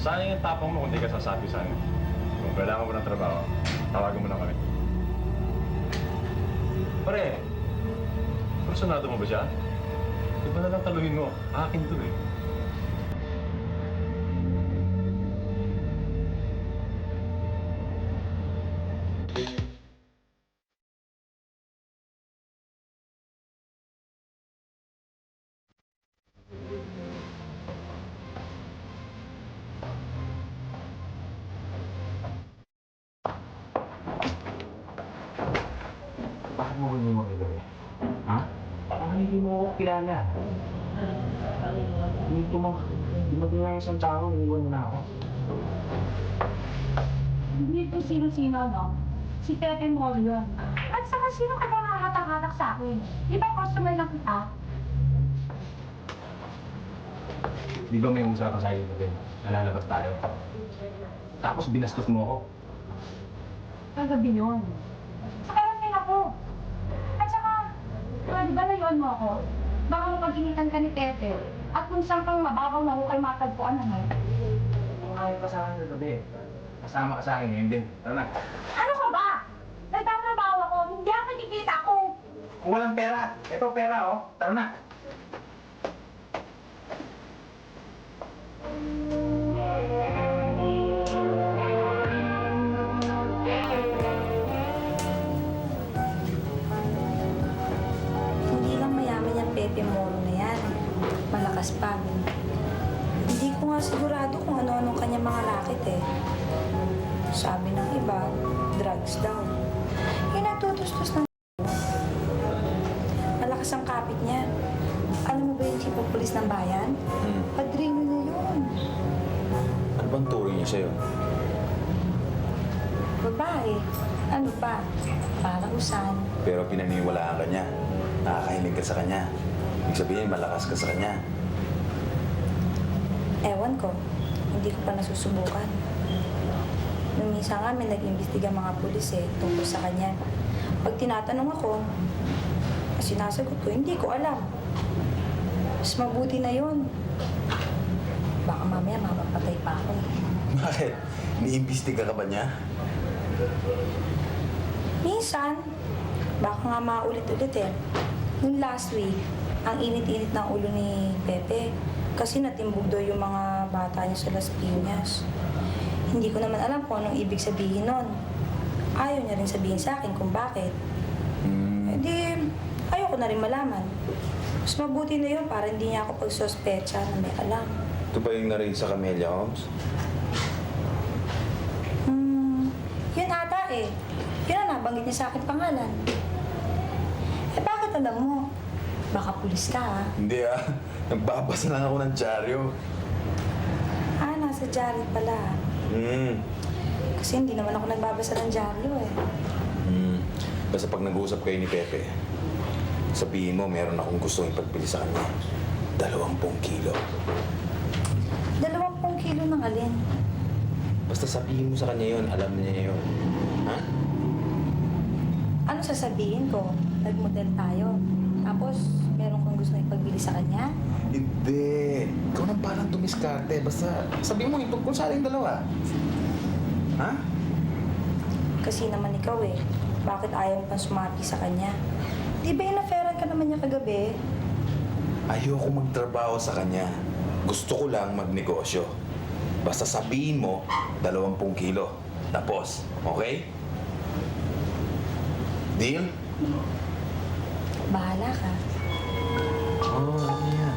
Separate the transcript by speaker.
Speaker 1: Sayang yung tapang mo kung di ka sasabi sa akin. Kung kailangan mo ng trabaho, tawagan mo lang kami. Pare, personado mo ba siya? Di ba na lang taluhin mo? Akin to eh.
Speaker 2: Bakit mo hindi mo kagabi? Ha? Bakit hindi mo ako kilala? Hindi mo tingnan isang tao, iniwan mo na ako.
Speaker 3: Hindi po sino-sino, no? Si Pepe Mall yun. At saka sino ka ba nakakatak-hatak sa akin? Di ba customer lang kita?
Speaker 2: Di ba may usapan sa'yo gabi? Nalalabas tayo. Tapos binastos mo ako.
Speaker 3: Kagabi yun. Saka lang ako. At saka, di ba layuan mo ako? Baka mapag-initan ka ni Pepe. At kung saan kang mababaw na hukay matagpuan na ngayon.
Speaker 2: Kung ayaw ka sa akin gabi, kasama ka sa akin ngayon din. Tara na.
Speaker 3: Ano ka ba? Nagtatrabaho ako, hindi ako nakikita ko.
Speaker 2: Kung walang pera, ito pera oh. Tara na.
Speaker 4: Hindi lang mayaman yung Pepe Moro na yan. Malakas pa. Hindi ko nga sigurado kung ano-anong kanyang mga racket eh. Sabi ng iba, drugs daw. Yung nagtutustos ng malakas ang kapit niya. Alam mo ba yung chief of police ng bayan? Padrino niya yun.
Speaker 5: Ano bang turing niya sa'yo?
Speaker 4: Babae. Ano pa? Para usan.
Speaker 5: Pero pinaniniwalaan ka niya. Nakakahilig ka sa kanya. Ibig sabihin, malakas ka sa kanya.
Speaker 4: Ewan ko. Hindi ko pa nasusubukan. Nung minsan nga may nag-imbestiga mga pulis eh, tungkol sa kanya. Pag tinatanong ako, sinasagot ko, hindi ko alam. Mas mabuti na yun. Baka mamaya mapapatay pa ako eh.
Speaker 5: Bakit? Niimbestiga ka ba niya?
Speaker 4: Minsan, baka nga maulit-ulit eh. Yung last week, ang init-init ng ulo ni Pepe kasi natimbog daw yung mga bata niya sa Las Piñas. Hindi ko naman alam kung anong ibig sabihin nun. Ayaw niya rin sabihin sa akin kung bakit. Eh di, ayoko na rin malaman. Mas mabuti na yun para hindi niya ako pagsospecha na may alam.
Speaker 5: Ito ba yung narinig sa Camellia Homes?
Speaker 4: Yun ata eh. Yun ang nabanggit niya sa akin pangalan. Eh bakit alam mo? Baka pulis ka ah.
Speaker 5: Hindi ah. Nagbabasa lang ako ng dyaryo.
Speaker 4: Ah, nasa diary pala. Kasi hindi naman ako nagbabasa ng dyaryo eh.
Speaker 5: Basta pag nag-uusap kayo ni Pepe, sabihin mo meron akong gustong ipagpili sa kanya. 20 kilo.
Speaker 4: 20 kilo ng alin?
Speaker 5: Basta sabihin mo sa kanya yon, alam niya yun. Ha?
Speaker 4: Ano sasabihin ko? Nag-model tayo. Tapos, meron kong gusto ipagbili sa kanya?
Speaker 5: Hindi. Ikaw nang parang tumiskarte. Basta sabihin mo yung tungkol sa ating dalawa. Ha?
Speaker 4: Kasi naman ikaw eh. Bakit ayaw mo pang sumati sa kanya? Di ba inaferan ka naman niya kagabi?
Speaker 5: Ayoko magtrabaho sa kanya. Gusto ko lang magnegosyo. Basta sabihin mo, 20 kilo. Tapos, okay? Deal?
Speaker 4: Bahala ka.
Speaker 5: Oo, ano yan?